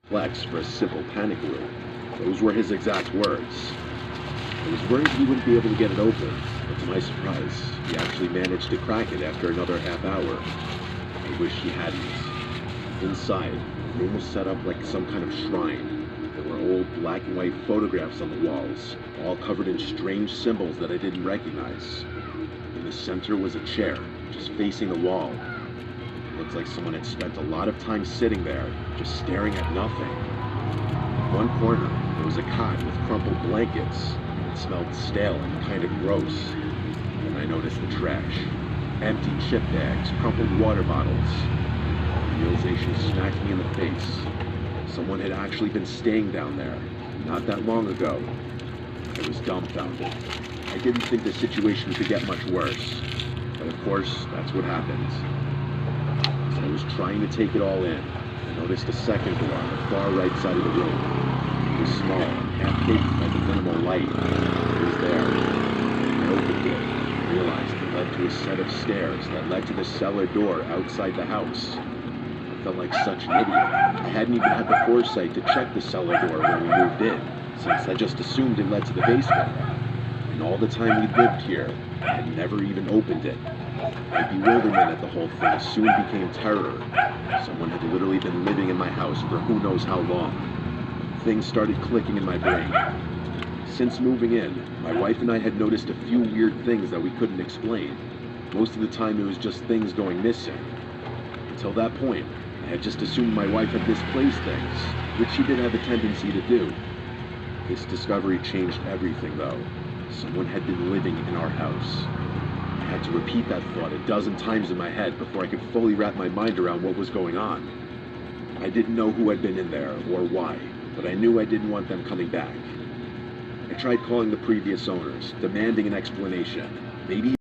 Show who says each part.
Speaker 1: flex for a simple panic room. Those were his exact words. I was worried he wouldn't be able to get it open, but to my surprise, he actually managed to crack it after another half hour. I wish he hadn't. Inside, the room was set up like some kind of shrine. There were old black and white photographs on the walls, all covered in strange symbols that I didn't recognize. In the center was a chair, just facing the wall. It looked like someone had spent a lot of time sitting there, just staring at nothing. In one corner, there was a cot with crumpled blankets. It smelled stale and kind of gross. Then I noticed the trash. Empty chip bags, crumpled water bottles. The realization smacked me in the face. Someone had actually been staying down there, not that long ago. I was dumbfounded. I didn't think the situation could get much worse. But of course, that's what happened. As I was trying to take it all in, I noticed a second door on the far right side of the room. It was small, half hidden by the minimal light. It was there. I opened it and realized it led to a set of stairs that led to the cellar door outside the house. I felt like such an idiot. I hadn't even had the foresight to check the cellar door when we moved in, since I just assumed it led to the basement. And all the time we'd lived here, I had never even opened it. My bewilderment at the whole thing soon became terror. Someone had literally been living in my house for who knows how long. Things started clicking in my brain. Since moving in, my wife and I had noticed a few weird things that we couldn't explain. Most of the time it was just things going missing. Until that point, I had just assumed my wife had misplaced things, which she did have a tendency to do. This discovery changed everything, though. Someone had been living in our house. I had to repeat that thought a dozen times in my head before I could fully wrap my mind around what was going on. I didn't know who had been in there or why, but I knew I didn't want them coming back. I tried calling the previous owners, demanding an explanation. Maybe